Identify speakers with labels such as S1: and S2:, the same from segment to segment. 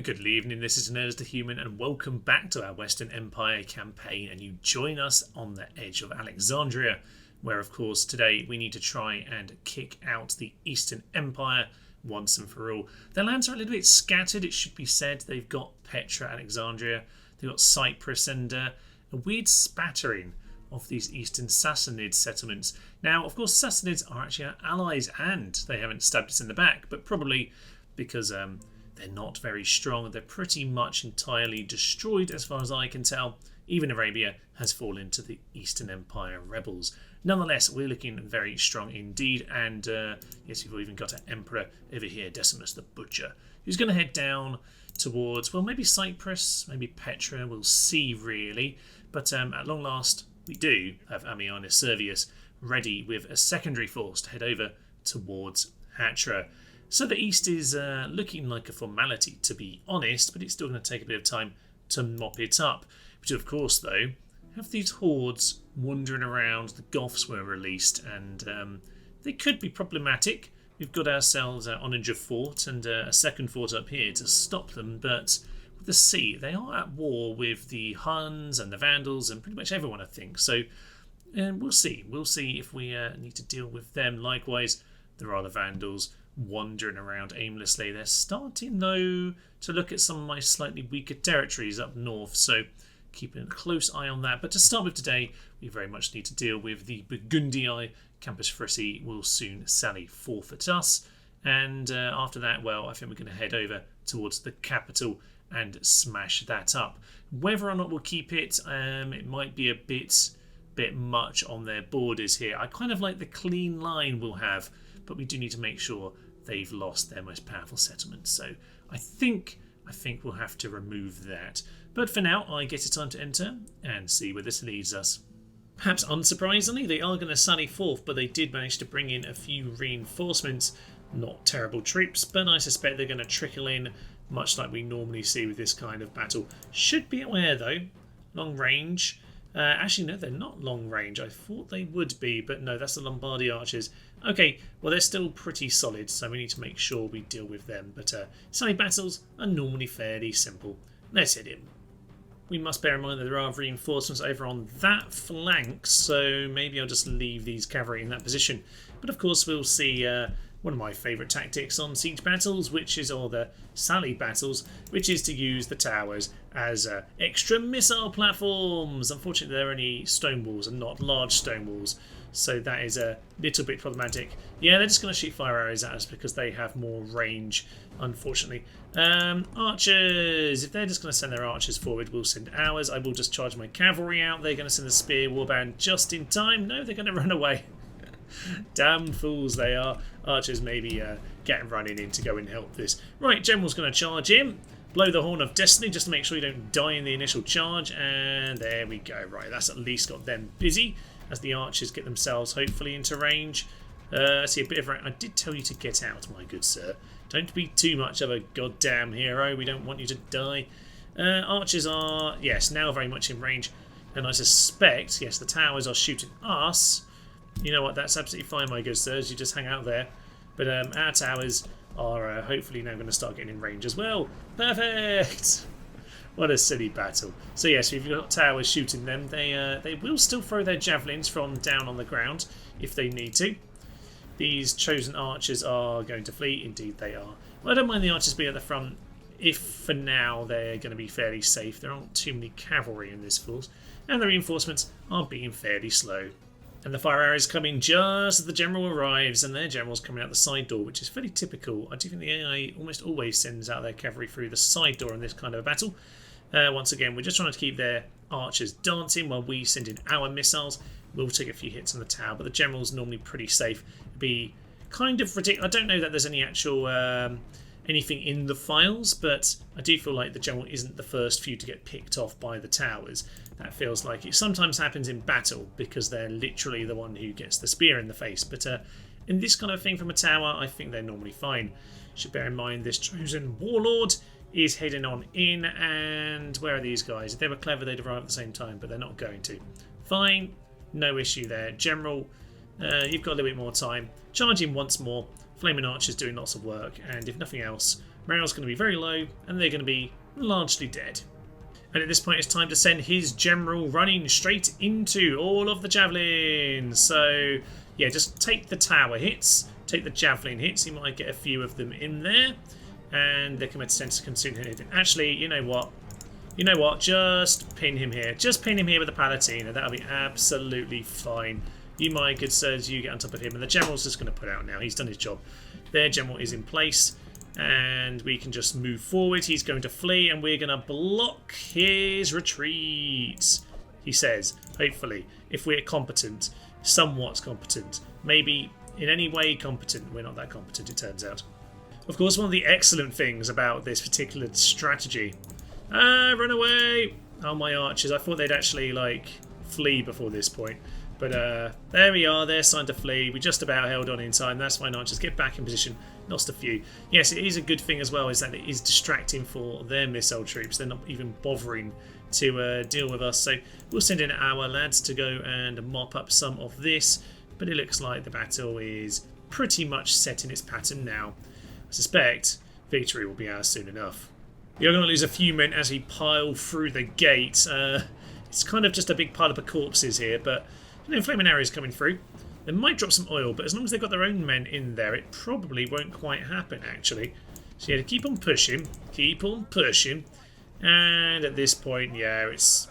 S1: Good evening, this is Nerd as the Human, and welcome back to our Western Empire campaign. And you join us on the edge of Alexandria, where, of course, today we need to try and kick out the Eastern Empire once and for all. Their lands are a little bit scattered, it should be said. They've got Petra, Alexandria, they've got Cyprus, and a weird spattering of these Eastern Sassanid settlements. Now, of course, Sassanids are actually our allies, and they haven't stabbed us in the back, but probably because they're not very strong. They're pretty much entirely destroyed as far as I can tell. Even Arabia has fallen to the Eastern Empire rebels. Nonetheless, we're looking very strong indeed. And yes, we've even got an emperor over here, Decimus the Butcher, who's going to head down towards, well, maybe Cyprus, maybe Petra. We'll see, really. But at long last, we do have Ammianus Servius ready with a secondary force to head over towards Hatra. So the East is looking like a formality, to be honest, but it's still going to take a bit of time to mop it up. But of course, though, have these hordes wandering around. The Goths were released, and they could be problematic. We've got ourselves an Oninger fort and a second fort up here to stop them, but with the sea, they are at war with the Huns and the Vandals and pretty much everyone, I think. So we'll see. We'll see if we need to deal with them. Likewise, there are the Vandals wandering around aimlessly. They're starting, though, to look at some of my slightly weaker territories up north, so keeping a close eye on that. But to start with today, we very much need to deal with the Burgundi. Campus Frissi will soon sally forth at us, and after that, well, I think we're going to head over towards the capital and smash that up. Whether or not we'll keep it, it might be a bit much on their borders here. I kind of like the clean line we'll have, but we do need to make sure they've lost their most powerful settlement. So I think we'll have to remove that. But for now, I guess it's time to enter and see where this leads us. Perhaps unsurprisingly, they are going to sally forth, but they did manage to bring in a few reinforcements. Not terrible troops, but I suspect they're going to trickle in, much like we normally see with this kind of battle. Should be aware, though, long range. Actually, no, they're not long range. I thought they would be, but no, that's the Lombardy archers. Okay, well, they're still pretty solid, so we need to make sure we deal with them. But side battles are normally fairly simple. Let's hit him. We must bear in mind that there are reinforcements over on that flank, so maybe I'll just leave these cavalry in that position. But of course, we'll see one of my favourite tactics on siege battles, or the sally battles, which is to use the towers as extra missile platforms. Unfortunately, they're only stone walls and not large stone walls, so that is a little bit problematic. Yeah, they're just going to shoot fire arrows at us because they have more range, unfortunately. Archers, if they're just going to send their archers forward, we'll send ours. I will just charge my cavalry out. They're going to send the spear warband just in time. No, they're going to run away. Damn fools they are. Archers maybe get running in to go and help this. Right, General's going to charge him. Blow the horn of destiny just to make sure you don't die in the initial charge. And there we go. Right, that's at least got them busy as the archers get themselves hopefully into range. See a bit of... I did tell you to get out, my good sir. Don't be too much of a goddamn hero. We don't want you to die. Archers are, yes, now very much in range. And I suspect, yes, the towers are shooting us. You know what, that's absolutely fine, my good sirs. You just hang out there. But our towers are hopefully now going to start getting in range as well. Perfect! What a silly battle. So yes, we've got towers shooting them. They will still throw their javelins from down on the ground if they need to. These chosen archers are going to flee. Indeed they are. Well, I don't mind the archers being at the front if for now they're going to be fairly safe. There aren't too many cavalry in this force. And the reinforcements are being fairly slow. And the fire arrows come in just as the general arrives, and their general's coming out the side door, which is fairly typical. I do think the AI almost always sends out their cavalry through the side door in this kind of a battle. Once again, we're just trying to keep their archers dancing while we send in our missiles. We'll take a few hits on the tower, but the general's normally pretty safe. It'd be kind of ridiculous. I don't know that there's any actual anything in the files, but I do feel like the general isn't the first few to get picked off by the towers. That feels like it sometimes happens in battle because they're literally the one who gets the spear in the face. But in this kind of thing from a tower, I think they're normally fine. Should bear in mind this chosen warlord is heading on in, and where are these guys? If they were clever, they'd arrive at the same time, but they're not going to. Fine, no issue there. General, you've got a little bit more time. Charge in once more. Flaming Archers doing lots of work, and if nothing else, Morale's going to be very low, and they're going to be largely dead. And at this point, it's time to send his general running straight into all of the javelins. So, yeah, just take the tower hits, take the javelin hits. He might get a few of them in there, and they can tend to consume anything. Actually, you know what? You know what? Just pin him here. Just pin him here with the Palatina. That'll be absolutely fine. You, my good sirs, you get on top of him. And the general's just going to put out now. He's done his job. Their general is in place. And we can just move forward. He's going to flee. And we're going to block his retreat. He says, hopefully, if we're competent, somewhat competent, maybe in any way competent. We're not that competent, it turns out. Of course, one of the excellent things about this particular strategy... run away! Oh, my archers. I thought they'd actually, like, flee before this point. But there we are. They're starting to flee. We just about held on in time. That's fine, archers. Get back in position. Lost a few. Yes, it is a good thing as well, is that it is distracting for their missile troops. They're not even bothering to deal with us. So we'll send in our lads to go and mop up some of this. But it looks like the battle is pretty much set in its pattern now. I suspect victory will be ours soon enough. You're going to lose a few men as we pile through the gate. It's kind of just a big pile of corpses here, but flaming arrows coming through. They might drop some oil, but as long as they've got their own men in there, it probably won't quite happen, actually. So yeah, keep on pushing. Keep on pushing. And at this point, yeah, it's...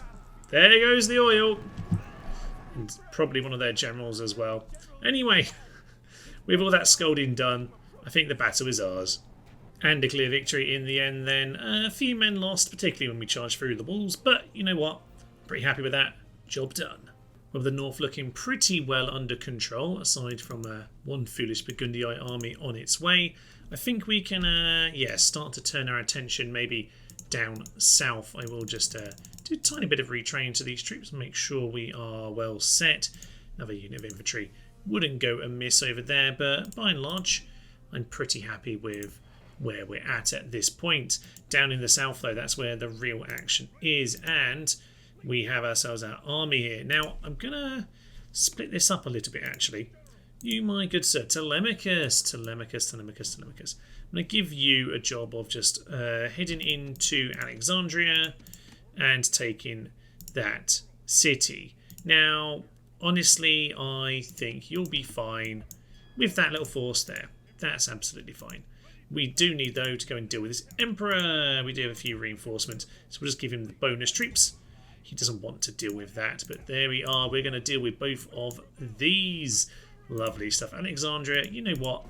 S1: There goes the oil. And probably one of their generals as well. Anyway, with all that scolding done, I think the battle is ours. And a clear victory in the end then. A few men lost, particularly when we charged through the walls, but you know what? Pretty happy with that. Job done. With the north looking pretty well under control, aside from one foolish Burgundi army on its way. I think we can, start to turn our attention maybe down south. I will just do a tiny bit of retraining to these troops and make sure we are well set. Another unit of infantry wouldn't go amiss over there, but by and large, I'm pretty happy with where we're at this point. Down in the south, though, that's where the real action is, and we have ourselves our army here. Now, I'm going to split this up a little bit, actually. You, my good sir, Telemachus. I'm going to give you a job of just heading into Alexandria and taking that city. Now, honestly, I think you'll be fine with that little force there. That's absolutely fine. We do need, though, to go and deal with this Emperor. We do have a few reinforcements, so we'll just give him the bonus troops. He doesn't want to deal with that, but there we are. We're going to deal with both of these. Lovely stuff. Alexandria, you know what?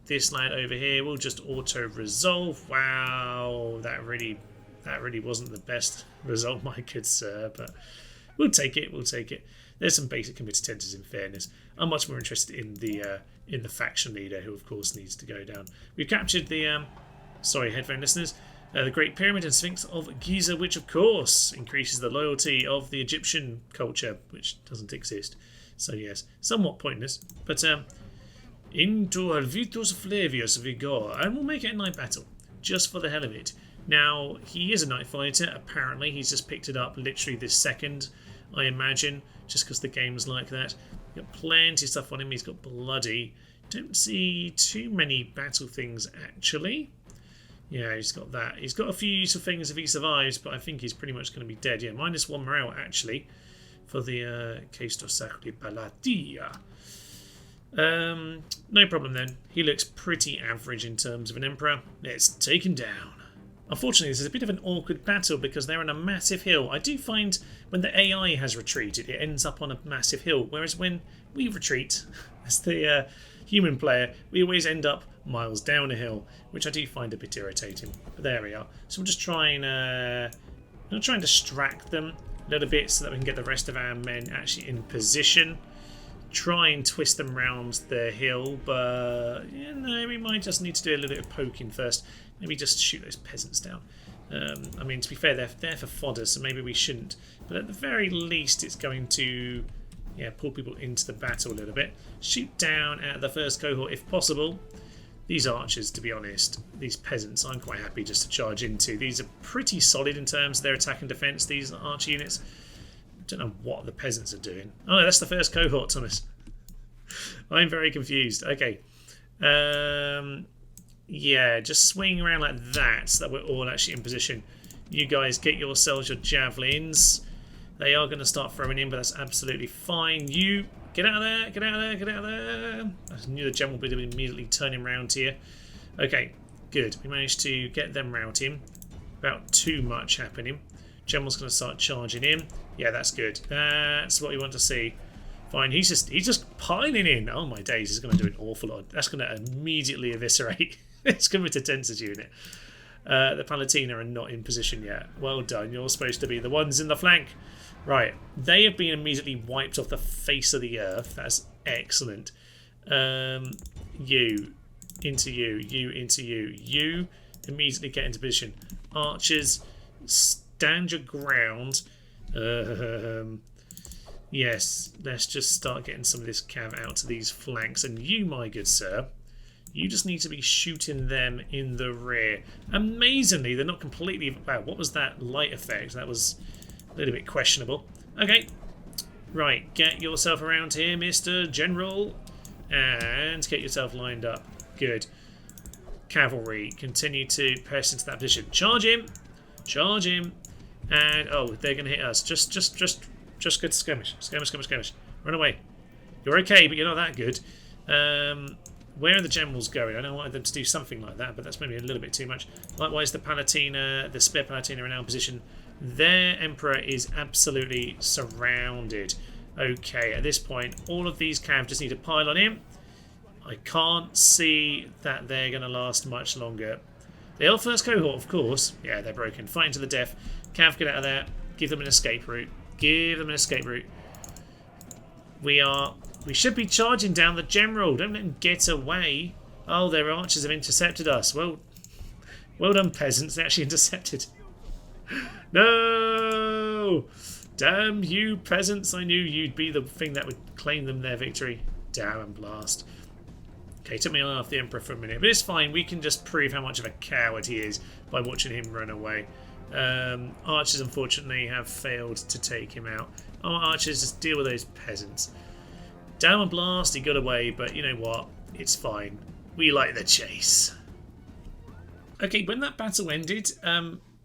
S1: This lad over here will just auto-resolve. Wow, that really wasn't the best result, my good sir, but we'll take it. There's some basic committed in fairness. I'm much more interested in the faction leader, who of course needs to go down. We've captured the headphone listeners, the Great Pyramid and Sphinx of Giza, which of course increases the loyalty of the Egyptian culture, which doesn't exist. So yes, somewhat pointless, but into Alvitus Flavius Vigor, and we'll make it a night battle just for the hell of it. Now, he is a night fighter. Apparently, he's just picked it up literally this second, I imagine, just because the game's like that. Got plenty of stuff on him. He's got bloody. Don't see too many battle things, actually. Yeah, he's got that. He's got a few useful things if he survives, but I think he's pretty much going to be dead. Yeah, -1 morale, actually, for the Casto Sacri Palatia. No problem then. He looks pretty average in terms of an emperor. Let's take him down. Unfortunately, this is a bit of an awkward battle because they're on a massive hill. I do find when the AI has retreated, it ends up on a massive hill, whereas when we retreat, as the human player, we always end up miles down a hill, which I do find a bit irritating. But there we are. So we'll just try and distract them a little bit so that we can get the rest of our men actually in position. Try and twist them round the hill, but we might just need to do a little bit of poking first. Maybe just shoot those peasants down. I mean, to be fair, they're there for fodder, so maybe we shouldn't. But at the very least, it's going to pull people into the battle a little bit. Shoot down at the first cohort if possible. These archers, to be honest, these peasants, I'm quite happy just to charge into. These are pretty solid in terms of their attack and defence, these archer units. I don't know what the peasants are doing. Oh no, that's the first cohort, Thomas. I'm very confused. Okay. Yeah, just swing around like that so that we're all actually in position. You guys get yourselves your javelins. They are going to start throwing in, but that's absolutely fine. You get out of there, get out of there, get out of there. I knew the general would immediately turn him round here. Okay, good. We managed to get them routing without too much happening. General's going to start charging in. Yeah, that's good. That's what we want to see. Fine. He's just piling in. Oh my days, he's going to do an awful lot. That's going to immediately eviscerate. It's going to Tensor's unit. The Palatina are not in position yet. Well done. You're supposed to be the ones in the flank. Right. They have been immediately wiped off the face of the earth. That's excellent. You into you. You into you. You immediately get into position. Archers, stand your ground. Yes, let's just start getting some of this cav out to these flanks. And you, my good sir, you just need to be shooting them in the rear. Amazingly, they're not completely... Wow, what was that light effect? That was a little bit questionable. Okay, right, get yourself around here, Mr. General, and get yourself lined up. Good. Cavalry, continue to press into that position. Charge him! Charge him! And, oh, they're going to hit us. Just good skirmish. Skirmish. Run away. You're okay, but you're not that good. Where are the generals going? I know I wanted them to do something like that, but that's maybe a little bit too much. Likewise, the Palatina, the spare Palatina are now in position. Their Emperor is absolutely surrounded. Okay, at this point, all of these cav just need to pile on him. I can't see that they're going to last much longer. The L first cohort, of course. Yeah, they're broken. Fighting to the death. Cav, get out of there. Give them an escape route. Give them an escape route. We should be charging down the general. Don't let them get away. Oh, their archers have intercepted us. Well done, peasants. They actually intercepted. No! Damn you, peasants. I knew you'd be the thing that would claim them their victory. Damn and blast. Okay, took me off the Emperor for a minute. But it's fine. We can just prove how much of a coward he is by watching him run away. Archers, unfortunately, have failed to take him out. Oh, archers, just deal with those peasants. Down and blast, he got away, but you know what? It's fine. We like the chase. Okay, when that battle ended,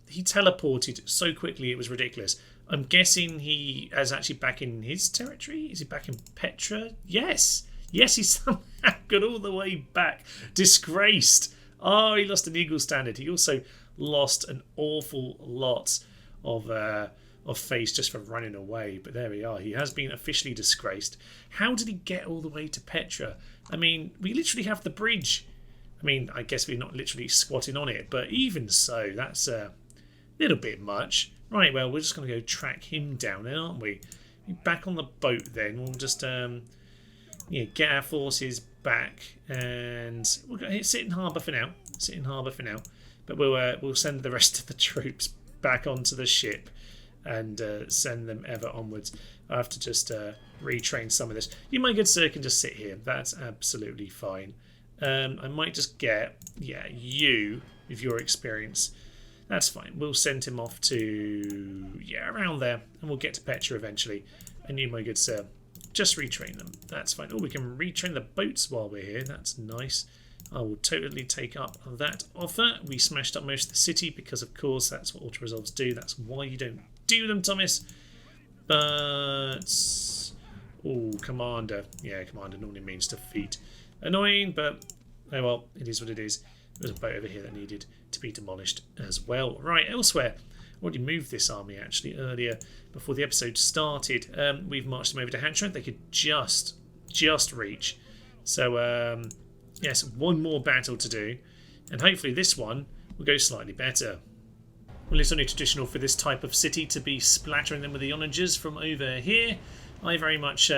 S1: he teleported so quickly it was ridiculous. I'm guessing he is actually back in his territory? Is he back in Petra? Yes! Yes, he's somehow got all the way back. Disgraced. Oh, he lost an Eagle Standard. He also lost an awful lot of face just for running away. But there we are. He has been officially disgraced. How did he get all the way to Petra? I mean, we literally have the bridge. I mean, I guess we're not literally squatting on it, but even so, that's a little bit much. Right, well, we're just going to go track him down then, aren't we? Back on the boat then. We'll just get our forces back, and we'll sit in harbour for now. Sit in harbour for now. But we'll send the rest of the troops back onto the ship and send them ever onwards. I have to just retrain some of this. You, my good sir, can just sit here. That's absolutely fine. I might just get, you, with your experience. That's fine. We'll send him off to, around there. And we'll get to Petra eventually. And you, my good sir, just retrain them. That's fine. Oh, we can retrain the boats while we're here. That's nice. I will totally take up that offer. We smashed up most of the city because, of course, that's what auto-resolves do. That's why you don't do them, Thomas. But... oh, Commander. Yeah, Commander normally means defeat. Annoying, but... oh well, it is what it is. There's a boat over here that needed to be demolished as well. Right, elsewhere. I already moved this army, actually, earlier, before the episode started. We've marched them over to Hatra. They could just reach. So, yes, one more battle to do. And hopefully this one will go slightly better. Well, it's only traditional for this type of city to be splattering them with the onagers from over here. I very much...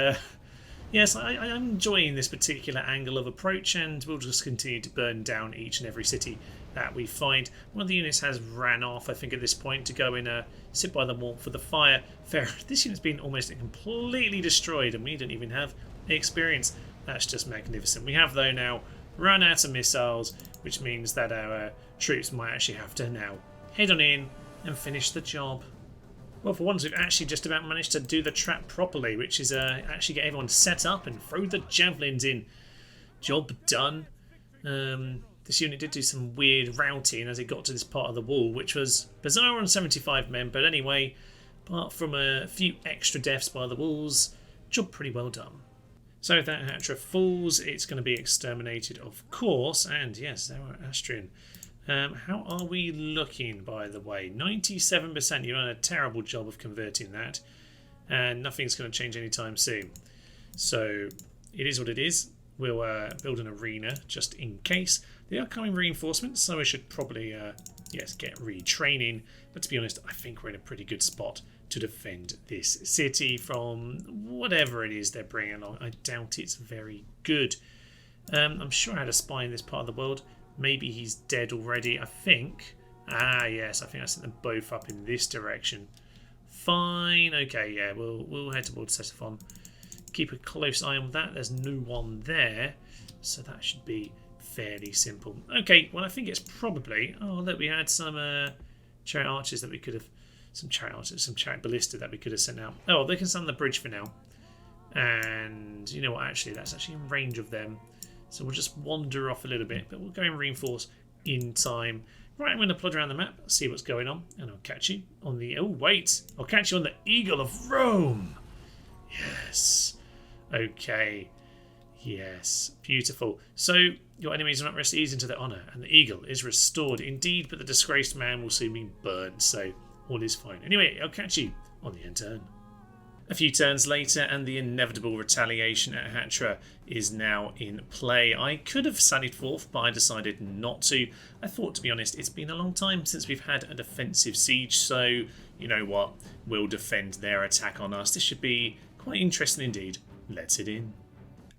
S1: yes, I'm enjoying this particular angle of approach, and we'll just continue to burn down each and every city that we find. One of the units has ran off, I think, at this point to go and sit by the warmth for the fire. Fair. This unit's been almost completely destroyed, and we don't even have experience. That's just magnificent. We have, though, now run out of missiles, which means that our troops might actually have to now head on in and finish the job. Well, for once, we've actually just about managed to do the trap properly, which is actually get everyone set up and throw the javelins in. Job done. this unit did do some weird routing as it got to this part of the wall, which was bizarre on 75 men. But anyway, apart from a few extra deaths by the walls, job pretty well done. So if that Hatra falls, it's going to be exterminated, of course. And yes, there are Astrian. How are we looking, by the way? 97%. You've done a terrible job of converting that. And nothing's going to change anytime soon. So it is what it is. We'll build an arena just in case. They are coming reinforcements, so we should probably yes, get retraining. But to be honest, I think we're in a pretty good spot to defend this city from whatever it is they're bringing along. I doubt it's very good. I'm sure I had a spy in this part of the world. Maybe he's dead already, I think. Ah, yes, I think I sent them both up in this direction. Fine, okay, yeah, we'll head towards Ctesiphon. Keep a close eye on that. There's no one there, so that should be fairly simple. Okay, well, I think it's probably... Oh, look, we had some chariot archers that we could have... Some chariot archers, some chariot ballista that we could have sent out. Oh, they can stand on the bridge for now. And you know what, actually, that's actually in range of them. So we'll just wander off a little bit, but we'll go and reinforce in time. Right, I'm going to plod around the map, see what's going on, and I'll catch you on the... Oh, wait! I'll catch you on the Eagle of Rome! Yes. Okay. Yes. Beautiful. So, your enemies are not received into their honour, and the Eagle is restored indeed, but the disgraced man will soon be burned, so all is fine. Anyway, I'll catch you on the end turn. A few turns later, and the inevitable retaliation at Hatra is now in play. I could have sallied forth, but I decided not to. I thought, to be honest, it's been a long time since we've had a defensive siege, so you know what? We'll defend their attack on us. This should be quite interesting indeed. Let's it in.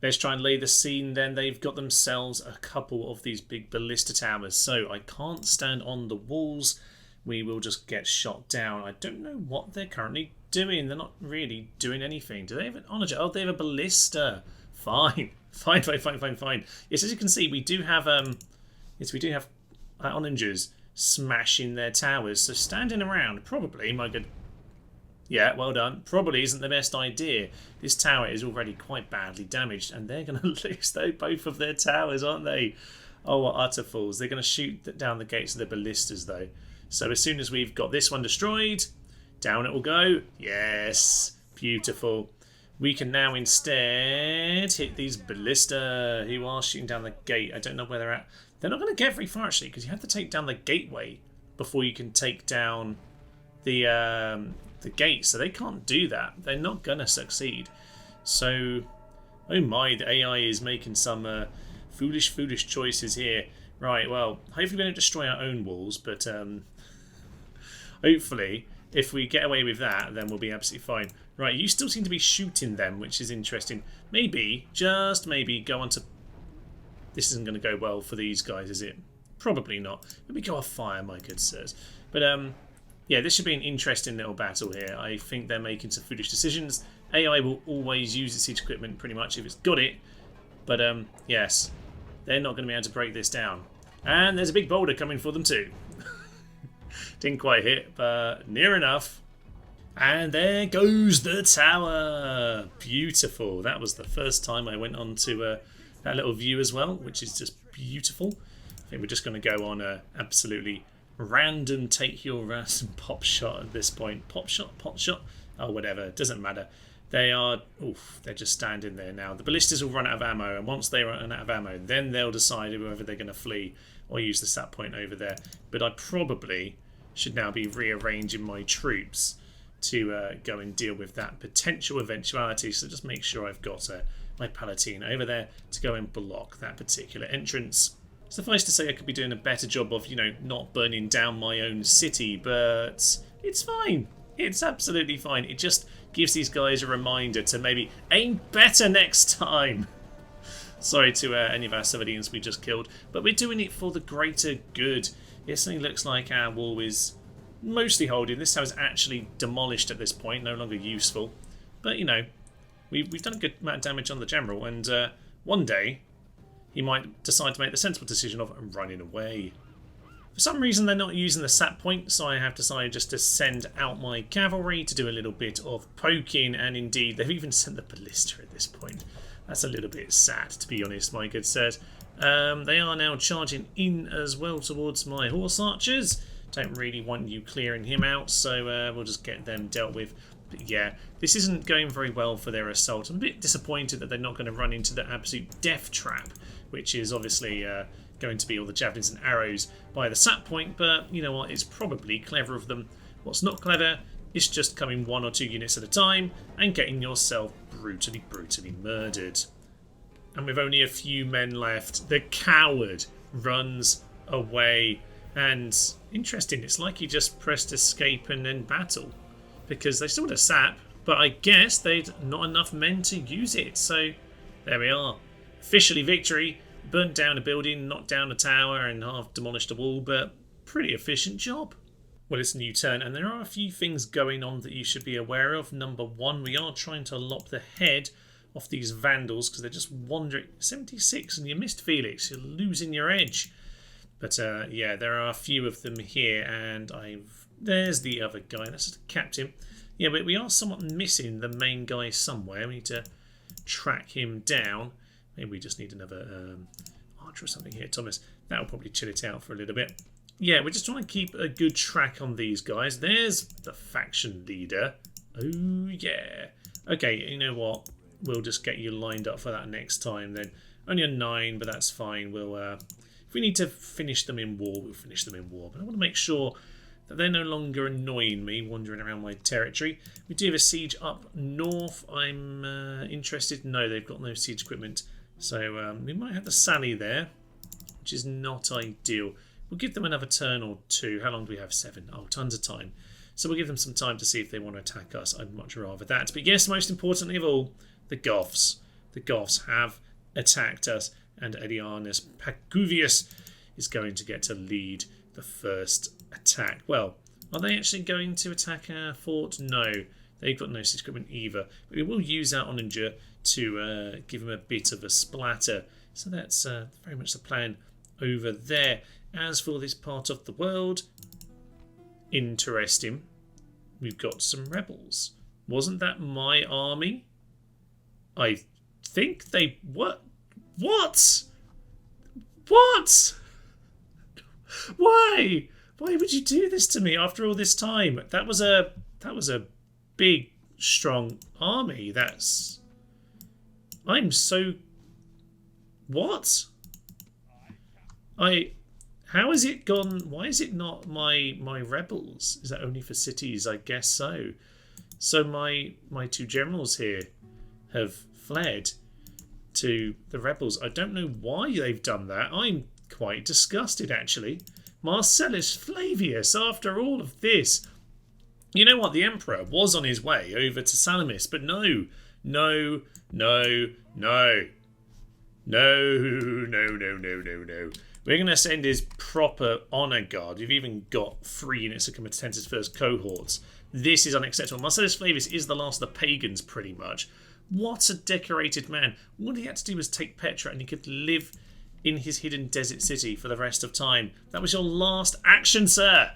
S1: Let's try and lay the scene then. They've got themselves a couple of these big ballista towers, so I can't stand on the walls. We will just get shot down. I don't know what they're currently doing. They're not really doing anything. Do they have an honor? Oh, they have a ballista. Fine. Fine. Yes, as you can see, we do have onagers smashing their towers. So standing around, probably, my good... Yeah, well done. Probably isn't the best idea. This tower is already quite badly damaged, and they're going to lose both of their towers, aren't they? Oh, what utter fools. They're going to shoot down the gates of their ballistas, though. So as soon as we've got this one destroyed, down it will go. Yes, beautiful. We can now instead hit these ballista who are shooting down the gate. I don't know where they're at. They're not going to get very far, actually, because you have to take down the gateway before you can take down the gate. So they can't do that. They're not going to succeed. So, oh my, the AI is making some foolish choices here. Right, well, hopefully we don't destroy our own walls, but hopefully, if we get away with that, then we'll be absolutely fine. Right, you still seem to be shooting them, which is interesting. Maybe, just maybe, go on to... This isn't going to go well for these guys, is it? Probably not. Maybe go off fire, my good sirs. But, yeah, this should be an interesting little battle here. I think they're making some foolish decisions. AI will always use its siege equipment, pretty much, if it's got it. But, yes, they're not going to be able to break this down. And there's a big boulder coming for them too. Didn't quite hit, but near enough. And there goes the tower. Beautiful. That was the first time I went on to that little view as well, which is just beautiful. I think we're just going to go on a absolutely random take your random pop shot at this point. Pop shot, pot shot, oh whatever, it doesn't matter. They are, oof, they're just standing there now. The ballistas will run out of ammo, and once they run out of ammo, then they'll decide whether they're going to flee or use the sat point over there. But I probably should now be rearranging my troops to go and deal with that potential eventuality. So just make sure I've got my Palatine over there to go and block that particular entrance. Suffice to say, I could be doing a better job of, you know, not burning down my own city, but it's fine. It's absolutely fine. It just gives these guys a reminder to maybe aim better next time. Sorry to any of our civilians we just killed, but we're doing it for the greater good. It certainly looks like our wall is mostly holding. This tower is actually demolished at this point, no longer useful. But, you know, we've done a good amount of damage on the general, and one day he might decide to make the sensible decision of running away. For some reason they're not using the sat point, so I have decided just to send out my cavalry to do a little bit of poking, and indeed they've even sent the ballista at this point. That's a little bit sad, to be honest, my good sirs. They are now charging in as well towards my horse archers. Don't really want you clearing him out, so we'll just get them dealt with. But yeah, this isn't going very well for their assault. I'm a bit disappointed that they're not going to run into the absolute death trap, which is obviously going to be all the javelins and arrows by the sap point, but you know what, it's probably clever of them. What's not clever is just coming 1 or 2 units at a time and getting yourself brutally murdered. And with only a few men left, the coward runs away. And interesting, it's like he just pressed escape and then battle, because they still had a sap, but I guess they'd not enough men to use it. So there we are. Officially victory. Burnt down a building, knocked down a tower and half demolished a wall, but pretty efficient job. Well, it's a new turn, and there are a few things going on that you should be aware of. Number one, we are trying to lop the head off these vandals because they're just wandering. 76, and you missed Felix. You're losing your edge. But yeah, there are a few of them here, and there's the other guy. That's the captain. Yeah, but we are somewhat missing the main guy somewhere. We need to track him down. Maybe we just need another archer or something here, Thomas. That'll probably chill it out for a little bit. Yeah, we're just trying to keep a good track on these guys. There's the faction leader. Oh, yeah. Okay, you know what? We'll just get you lined up for that next time then. Only a 9, but that's fine. We'll, if we need to finish them in war, we'll finish them in war. But I want to make sure that they're no longer annoying me wandering around my territory. We do have a siege up north. I'm interested. No, they've got no siege equipment. So we might have the Sally there, which is not ideal. We'll give them another turn or 2. How long do we have? 7. Oh, tons of time. So we'll give them some time to see if they want to attack us. I'd much rather that. But yes, most importantly of all, the Goths. The Goths have attacked us, and Edianus Pacuvius is going to get to lead the first attack. Well, are they actually going to attack our fort? No, they've got no siege equipment either. But we will use our onager to give them a bit of a splatter. So that's very much the plan over there. As for this part of the world, interesting. We've got some rebels. Wasn't that my army? I think they... What? What? What? Why? Why would you do this to me after all this time? That was a big, strong army. I'm so... What? How has it gone? Why is it not my rebels? Is that only for cities? I guess so. So my 2 generals here have fled to the rebels. I don't know why they've done that. I'm quite disgusted, actually. Marcellus Flavius, after all of this. You know what? The Emperor was on his way over to Salamis, but no. We're going to send his proper honour guard. We've even got 3 units to come and attend his first cohorts. This is unacceptable. Marcellus Flavius is the last of the pagans, pretty much. What a decorated man. All he had to do was take Petra and he could live in his hidden desert city for the rest of time. That was your last action, sir.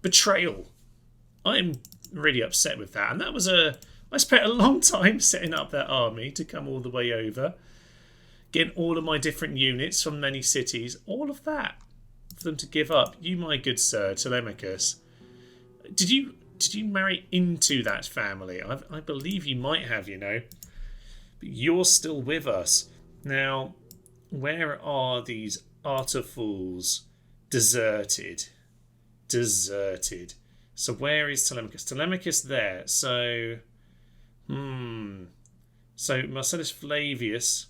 S1: Betrayal. I'm really upset with that. And that was I spent a long time setting up that army to come all the way over. Getting all of my different units from many cities. All of that for them to give up. You, my good sir, Telemachus. Did you marry into that family? I believe you might have, you know. But you're still with us. Now, where are these artifools? Deserted. So where is Telemachus? Telemachus there. So, So Marcellus Flavius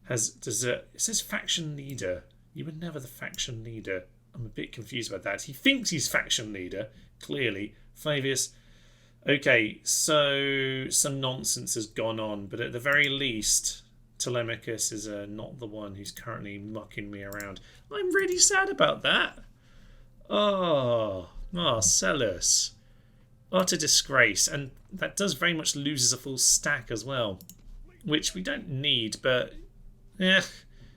S1: has desert. It says faction leader. You were never the faction leader. I'm a bit confused about that. He thinks he's faction leader, clearly. Flavius. Okay, so some nonsense has gone on, but at the very least, Telemachus is not the one who's currently mucking me around. I'm really sad about that. Oh, Marcellus. Utter disgrace. And that does very much lose us a full stack as well, which we don't need, but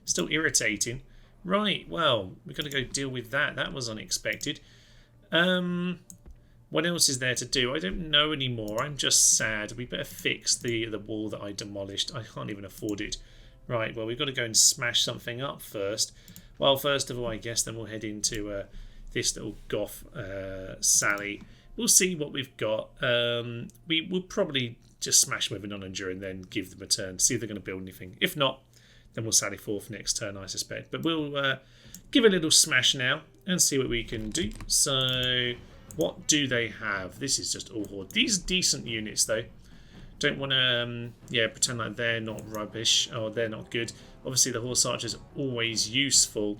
S1: still irritating. Right, well, we've got to go deal with that. That was unexpected. What else is there to do? I don't know anymore. I'm just sad. We better fix the wall that I demolished. I can't even afford it Right, well, we've got to go and smash something up first. Well, first of all, I guess then we'll head into this little Goth Sally. We'll see what we've got. We will probably just smash with an onager and then give them a turn, see if they're going to build anything. If not, then we'll sally forth next turn, I suspect. But we'll give a little smash now and see what we can do. So, what do they have? This is just all horde. These are decent units, though. Don't want to, pretend like they're not rubbish or they're not good. Obviously, the horse archers are always useful.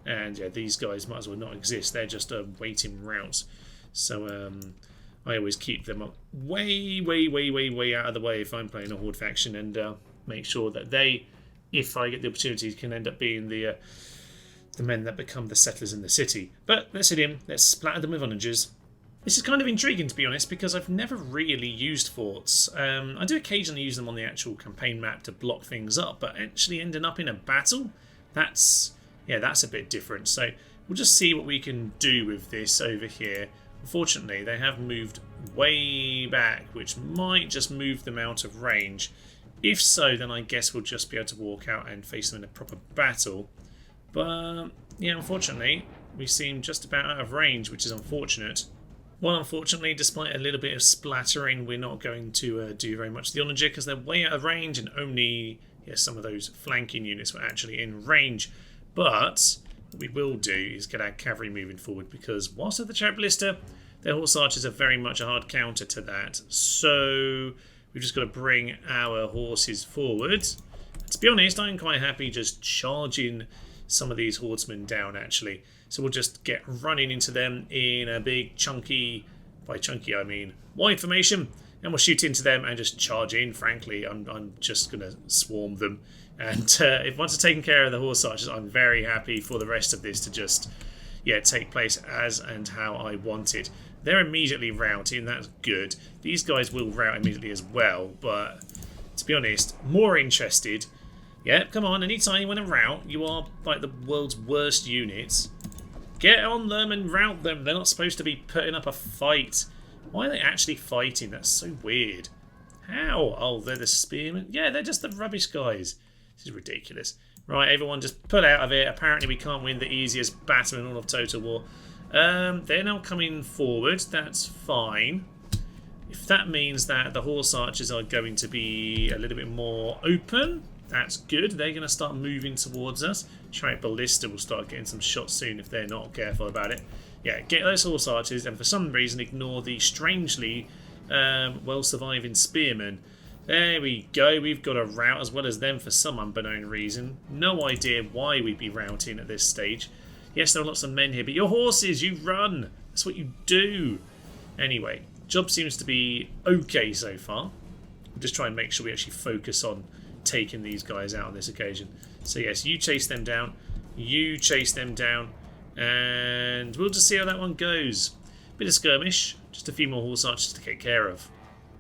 S1: And, yeah, these guys might as well not exist. They're just waiting routes. So, I always keep them up way out of the way if I'm playing a horde faction and make sure that they, if I get the opportunity, can end up being the men that become the settlers in the city. But let's hit him. Let's splatter them with onagers. This is kind of intriguing, to be honest, because I've never really used forts. I do occasionally use them on the actual campaign map to block things up, but actually ending up in a battle, that's a bit different. So we'll just see what we can do with this over here. Unfortunately, they have moved way back, which might just move them out of range. If so, then I guess we'll just be able to walk out and face them in a proper battle. But, yeah, unfortunately, we seem just about out of range, which is unfortunate. Well, unfortunately, despite a little bit of splattering, we're not going to do very much to the onager because they're way out of range and only some of those flanking units were actually in range. But what we will do is get our cavalry moving forward because whilst they're the chariot ballista, their horse archers are very much a hard counter to that. So we've just got to bring our horses forward. To be honest, I'm quite happy just charging some of these horsemen down, actually. So we'll just get running into them in a big chunky, by chunky I mean wide formation, and we'll shoot into them and just charge in. Frankly, I'm just going to swarm them. And if once I've taken care of the horse archers, I'm very happy for the rest of this to just take place as and how I want it. They're immediately routing, that's good. These guys will rout immediately as well, but to be honest, more interested. Yeah, come on, anytime you want to rout, you are like the world's worst units. Get on them and rout them. They're not supposed to be putting up a fight. Why are they actually fighting? That's so weird. How? Oh, they're the spearmen? Yeah, they're just the rubbish guys. This is ridiculous. Right, everyone just pull out of it. Apparently we can't win the easiest battle in all of Total War. They're now coming forward. That's fine. If that means that the horse archers are going to be a little bit more open, that's good. They're going to start moving towards us. Chariot ballista will start getting some shots soon if they're not careful about it. Yeah, get those horse archers and for some reason ignore the strangely well-surviving spearmen. There we go. We've got a rout as well as them for some unbeknown reason. No idea why we'd be routing at this stage. Yes, there are lots of men here, but your horses, you run. That's what you do. Anyway, job seems to be okay so far. We'll just try and make sure we actually focus on taking these guys out on this occasion. So yes, you chase them down, you chase them down, and we'll just see how that one goes. Bit of skirmish, just a few more horse archers to take care of.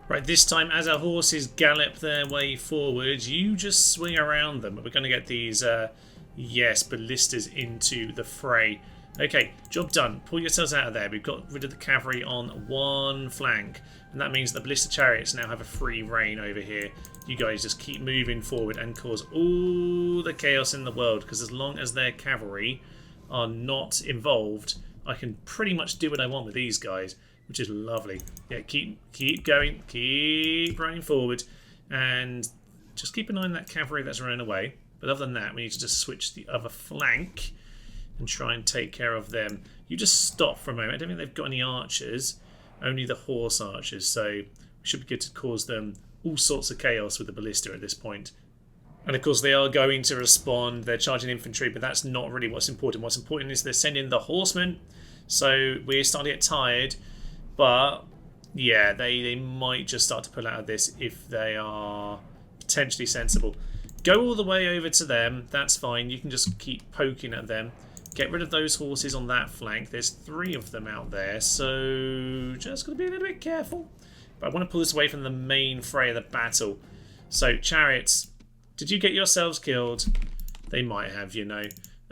S1: Right, this time as our horses gallop their way forward, you just swing around them. We're going to get these, ballistas into the fray. Okay, job done. Pull yourselves out of there. We've got rid of the cavalry on one flank. And that means the ballista chariots now have a free reign over here. You guys just keep moving forward and cause all the chaos in the world. Because as long as their cavalry are not involved, I can pretty much do what I want with these guys. Which is lovely. Yeah, keep going. Keep running forward. And just keep an eye on that cavalry that's running away. But other than that, we need to just switch the other flank and try and take care of them. You just stop for a moment. I don't think they've got any archers, only the horse archers, so we should be good to cause them all sorts of chaos with the ballista at this point. And of course they are going to respond. They're charging infantry, but that's not really what's important. What's important is they're sending the horsemen, so we're starting to get tired, but yeah, they might just start to pull out of this if they are potentially sensible. Go all the way over to them, that's fine. You can just keep poking at them. Get rid of those horses on that flank. There's 3 of them out there, so just got to be a little bit careful. But I want to pull this away from the main fray of the battle. So, chariots, did you get yourselves killed? They might have, you know.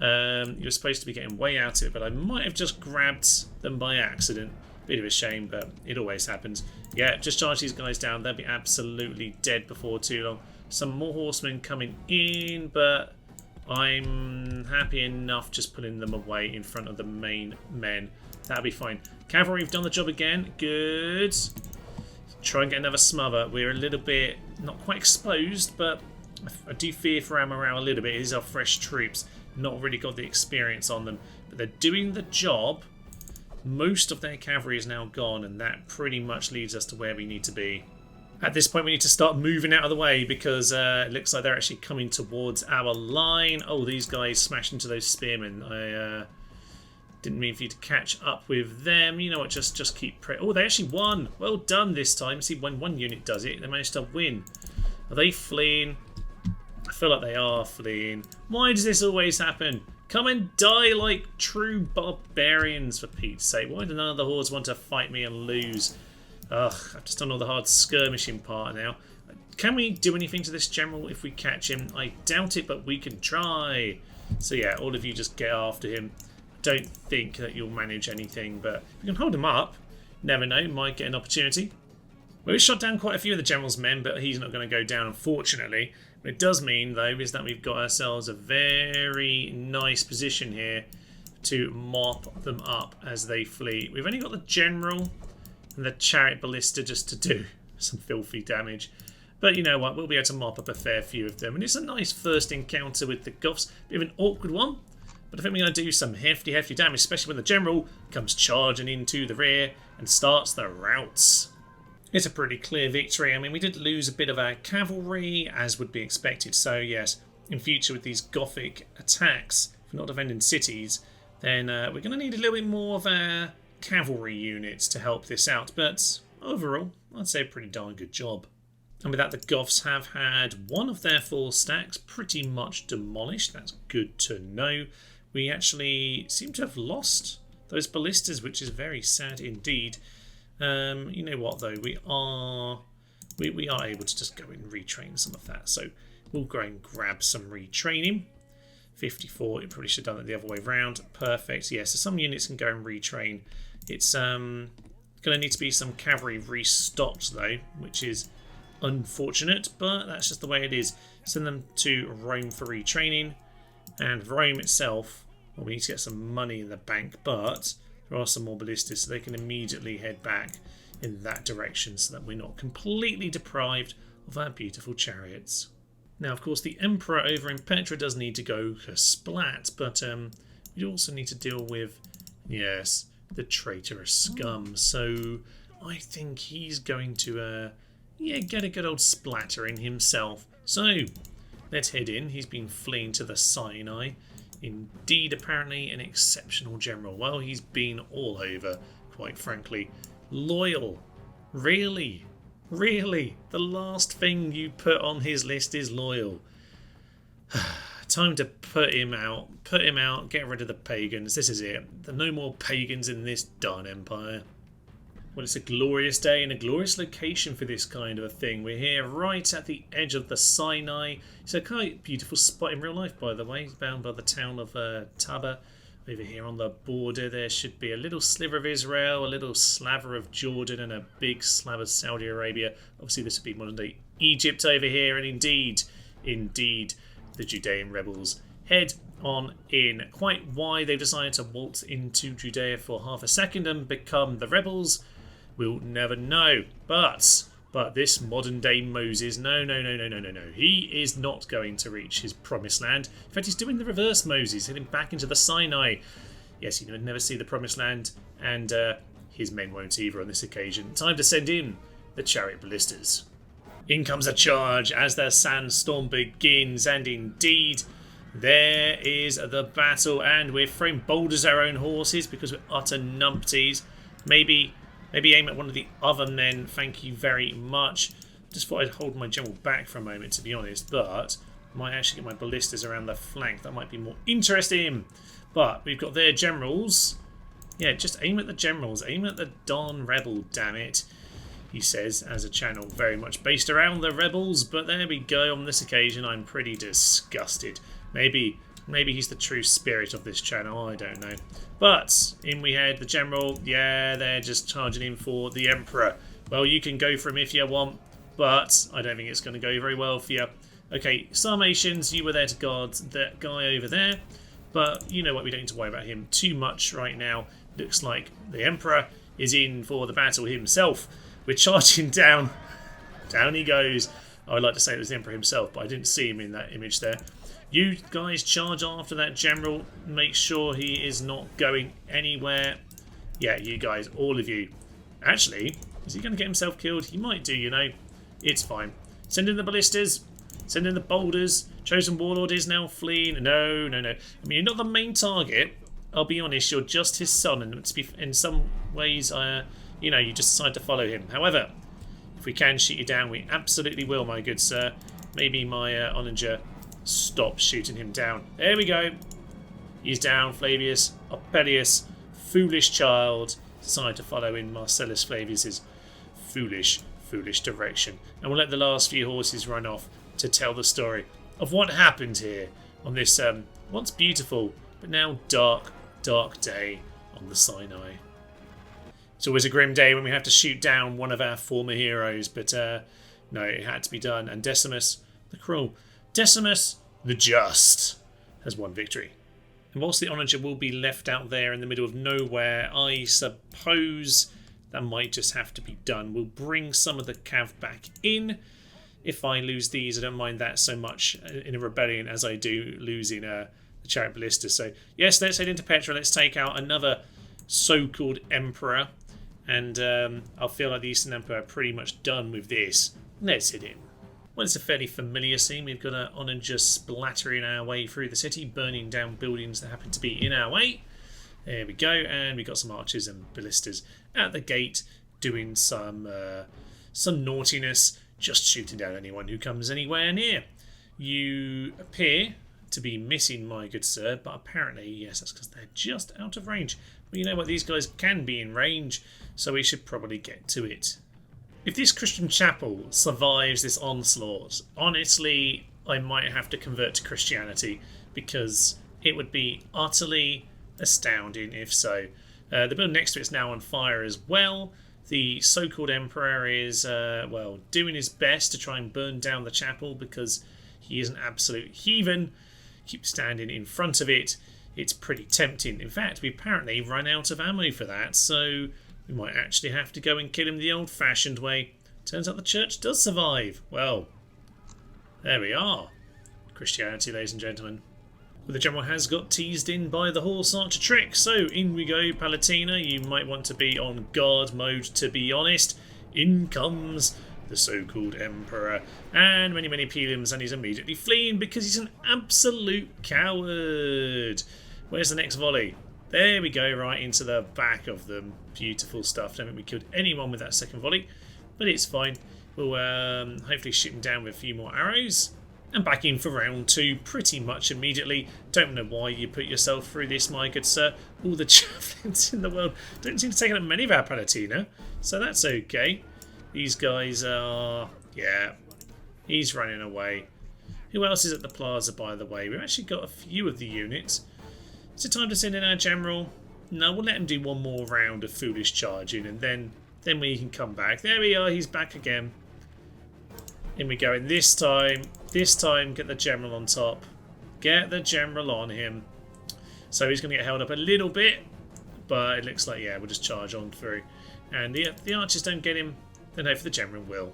S1: You're supposed to be getting way out of it, but I might have just grabbed them by accident. Bit of a shame, but it always happens. Yeah, just charge these guys down. They'll be absolutely dead before too long. some more horsemen coming in, but I'm happy enough just putting them away in front of the main men. That'll be fine. Cavalry, we've done the job again. Good. Try and get another smother. We're a little bit not quite exposed, but I do fear for our morale a little bit. These are fresh troops. Not really got the experience on them, but they're doing the job. Most of their cavalry is now gone, and that pretty much leads us to where we need to be. At this point, we need to start moving out of the way because it looks like they're actually coming towards our line. Oh, these guys smashed into those spearmen. I didn't mean for you to catch up with them. You know what, just keep... Oh, they actually won. Well done this time. See, when one unit does it, they managed to win. Are they fleeing? I feel like they are fleeing. Why does this always happen? Come and die like true barbarians, for Pete's sake. Why do none of the hordes want to fight me and lose? Ugh, I've just done all the hard skirmishing part now. Can we do anything to this general if we catch him? I doubt it, but we can try. So yeah, all of you just get after him. I don't think that you'll manage anything, but we can hold him up. Never know, might get an opportunity. Well, we shot down quite a few of the general's men, but he's not going to go down, unfortunately. What it does mean, though, is that we've got ourselves a very nice position here to mop them up as they flee. We've only got the general and the chariot ballista just to do some filthy damage. But you know what, we'll be able to mop up a fair few of them. And it's a nice first encounter with the Goths. Bit of an awkward one, but I think we're going to do some hefty damage, especially when the general comes charging into the rear and starts the routs. It's a pretty clear victory. I mean, we did lose a bit of our cavalry, as would be expected. So yes, in future with these Gothic attacks, if we're not defending cities, then we're going to need a little bit more of our cavalry units to help this out. But overall, I'd say a pretty darn good job. And with that, the Goths have had one of their 4 stacks pretty much demolished. That's good to know. We actually seem to have lost those ballistas, which is very sad indeed. You know what though, we are able to just go and retrain some of that. So we'll go and grab some retraining. 54, it probably should have done it the other way around. Perfect. Yeah, so some units can go and retrain. It's going to need to be some cavalry restocked though, which is unfortunate, but that's just the way it is. Send them to Rome for retraining, and Rome itself, well, we need to get some money in the bank, but there are some more ballistas, so they can immediately head back in that direction so that we're not completely deprived of our beautiful chariots. Now, of course, the Emperor over in Petra does need to go splat, but we also need to deal with, yes, the traitorous scum. So I think he's going to, get a good old splatter in himself. So let's head in. He's been fleeing to the Sinai. Indeed, apparently an exceptional general. Well, he's been all over, quite frankly. Loyal. Really? Really? The last thing you put on his list is loyal. Time to put him out. Put him out, get rid of the pagans. This is it. There are no more pagans in this darn empire. Well, it's a glorious day and a glorious location for this kind of a thing. We're here right at the edge of the Sinai. It's a quite beautiful spot in real life, by the way. It's bound by the town of Taba. Over here on the border, there should be a little sliver of Israel, a little slaver of Jordan, and a big slab of Saudi Arabia. Obviously, this would be modern-day Egypt over here, and indeed, the Judean rebels head on in. Quite why they've decided to waltz into Judea for half a second and become the rebels, we'll never know. But this modern day Moses, no. He is not going to reach his promised land. In fact, he's doing the reverse Moses, heading back into the Sinai. Yes, he will never see the promised land, and his men won't either on this occasion. Time to send in the chariot ballistas. In comes a charge as the sandstorm begins, and indeed, there is the battle, and we're throwing boulders at our own horses because we're utter numpties. Maybe aim at one of the other men, thank you very much. Just thought I'd hold my general back for a moment, to be honest, but I might actually get my ballistas around the flank. That might be more interesting. But we've got their generals. Yeah, just aim at the generals. Aim at the darn rebel, damn it. He says, as a channel very much based around the rebels, but there we go. On this occasion, I'm pretty disgusted. Maybe he's the true spirit of this channel, I don't know. But in we head, the general, yeah, they're just charging in for the Emperor. Well, you can go for him if you want, but I don't think it's going to go very well for you. Okay, Sarmatians, you were there to guard that guy over there. But you know what, we don't need to worry about him too much right now. Looks like the Emperor is in for the battle himself. We're charging down. Down he goes. I would like to say it was the Emperor himself, but I didn't see him in that image there. You guys charge after that general. Make sure he is not going anywhere. Yeah, you guys, all of you. Actually, is he going to get himself killed? He might do, you know. It's fine. Send in the ballistas. Send in the boulders. Chosen Warlord is now fleeing. No, no, no. I mean, you're not the main target. I'll be honest, you're just his son. And in some ways, you know, you just decide to follow him. However, if we can shoot you down, we absolutely will, my good sir. Maybe my onager stops shooting him down. There we go. He's down. Flavius, Opelius, foolish child, decided to follow in Marcellus Flavius's foolish direction. And we'll let the last few horses run off to tell the story of what happened here on this once beautiful but now dark day on the Sinai. It's always a grim day when we have to shoot down one of our former heroes, but no, it had to be done. And Decimus the cruel, Decimus the just, has won victory. And whilst the onager will be left out there in the middle of nowhere, I suppose that might just have to be done. We'll bring some of the cav back in. If I lose these, I don't mind that so much in a rebellion as I do losing the chariot ballista. So yes, let's head into Petra. Let's take out another so-called emperor. And I'll feel like the Eastern Empire are pretty much done with this. Let's hit in. Well, it's a fairly familiar scene. We've got an onager splattering our way through the city, burning down buildings that happen to be in our way. There we go, and we've got some archers and ballistas at the gate doing some naughtiness, just shooting down anyone who comes anywhere near. You appear to be missing, my good sir, but apparently, yes, that's because they're just out of range. Well, you know what, these guys can be in range, so we should probably get to it. If this Christian chapel survives this onslaught, honestly, I might have to convert to Christianity, because it would be utterly astounding if so. The building next to it's now on fire as well. The so-called emperor is, well, doing his best to try and burn down the chapel because he is an absolute heathen. Keep standing in front of it. It's pretty tempting. In fact, we apparently run out of ammo for that, so we might actually have to go and kill him the old-fashioned way. Turns out the church does survive. Well, there we are. Christianity, ladies and gentlemen. Well, the general has got teased in by the horse archer trick, so in we go, Palatina. You might want to be on guard mode, to be honest. In comes the so-called emperor, and many Peliums, and he's immediately fleeing because he's an absolute coward. Where's the next volley? There we go, right into the back of them. Beautiful stuff. Don't think we killed anyone with that second volley, but it's fine. We'll hopefully shoot him down with a few more arrows. And back in for round two pretty much immediately. Don't know why you put yourself through this, my good sir. All the javelins in the world don't seem to take up many of our Palatina, so that's okay. These guys are... yeah, he's running away. Who else is at the plaza, by the way? We've actually got a few of the units. Is it time to send in our general? No, we'll let him do one more round of foolish charging, and then we can come back. There we are, he's back again. In we go, and this time, get the general on top. Get the general on him. So he's going to get held up a little bit, but it looks like, yeah, we'll just charge on through. And the archers don't get him, then hopefully the general will.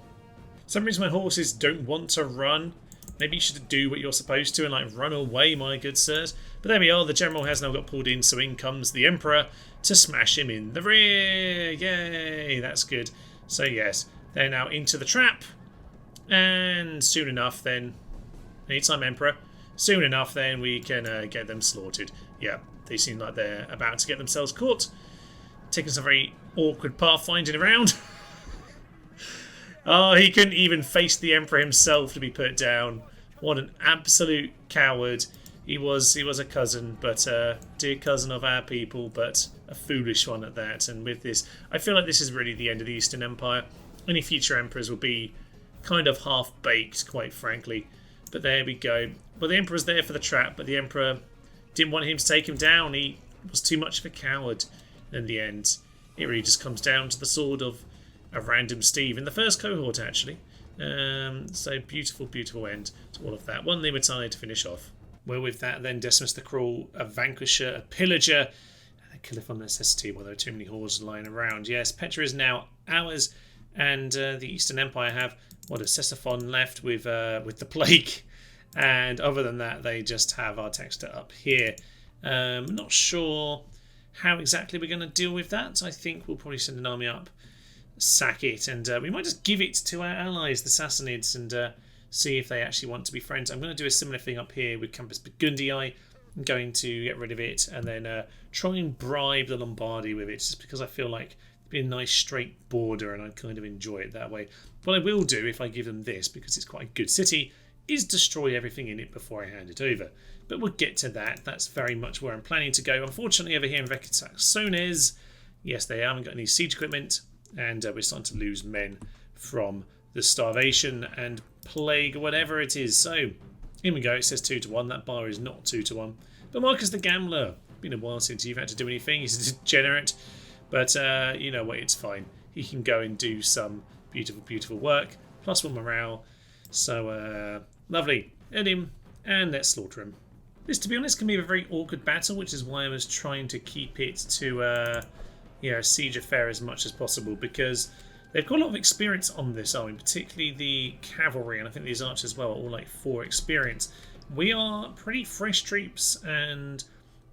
S1: For some reason my horses don't want to run. Maybe you should do what you're supposed to and like run away, my good sirs. But there we are, the general has now got pulled in, so in comes the emperor to smash him in the rear. Yay, that's good. So yes, they're now into the trap. And soon enough then, anytime emperor, soon enough then we can get them slaughtered. Yeah, they seem like they're about to get themselves caught. Taking some very awkward pathfinding around. Oh, he couldn't even face the emperor himself to be put down. What an absolute coward. He was a cousin, but dear cousin of our people, but a foolish one at that. And with this, I feel like this is really the end of the Eastern Empire. Any future emperors will be kind of half-baked, quite frankly. But there we go. Well, the emperor's there for the trap, but the emperor didn't want him to take him down. He was too much of a coward. In the end, it really just comes down to the sword of a random Steve in the first cohort, actually. So beautiful, beautiful end to all of that. One Libertine to finish off. Well, with that then, Decimus the Cruel, a Vanquisher, a Pillager, and a Killer from Necessity. Well, there are too many hordes lying around. Yes, Petra is now ours, and the Eastern Empire have, what, a Ctesiphon left with the Plague. And other than that, they just have our Texter up here. Not sure how exactly we're going to deal with that. I think we'll probably send an army up, sack it, and we might just give it to our allies, the Sassanids, and see if they actually want to be friends. I'm going to do a similar thing up here with Campus Burgundi. I'm going to get rid of it and then try and bribe the Lombardy with it, just because I feel like it'd be a nice straight border and I'd kind of enjoy it that way. What I will do if I give them this, because it's quite a good city, is destroy everything in it before I hand it over. But we'll get to that. That's very much where I'm planning to go. Unfortunately, over here in Vecataxones, yes, they haven't got any siege equipment, and we're starting to lose men from the starvation and plague or whatever it is. So here we go. It says 2-1. That bar is not 2-1. But Marcus the Gambler, been a while since you've had to do anything. He's a degenerate, but you know what? It's fine. He can go and do some beautiful, beautiful work. +1 morale. So lovely. End him and let's slaughter him. This, to be honest, can be a very awkward battle, which is why I was trying to keep it to a siege affair as much as possible, because they've got a lot of experience on this army, particularly the cavalry, and I think these archers as well are all like 4 experience. We are pretty fresh troops, and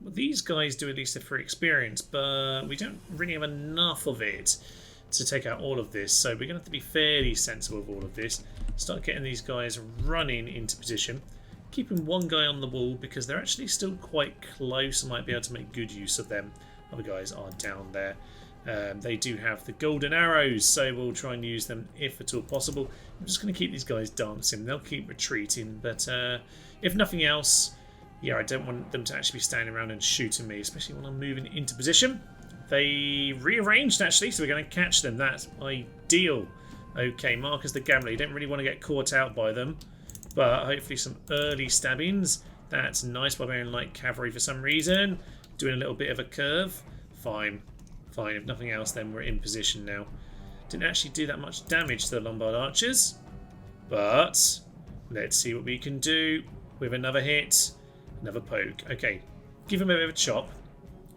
S1: these guys do at least a 3 experience, but we don't really have enough of it to take out all of this, so we're going to have to be fairly sensible of all of this. Start getting these guys running into position. Keeping one guy on the wall because they're actually still quite close. I might be able to make good use of them. Other guys are down there. They do have the golden arrows, so we'll try and use them if at all possible. I'm just going to keep these guys dancing. They'll keep retreating, but if nothing else, yeah, I don't want them to actually be standing around and shooting me, especially when I'm moving into position. They rearranged, actually, so we're going to catch them. That's ideal. Okay, Marcus the Gambler. You don't really want to get caught out by them, but hopefully some early stabbings. That's nice. Barbarian light cavalry for some reason. Doing a little bit of a curve. Fine. Fine. If nothing else, then we're in position now. Didn't actually do that much damage to the Lombard archers, but let's see what we can do with another hit. Another poke. Okay, give him a bit of a chop.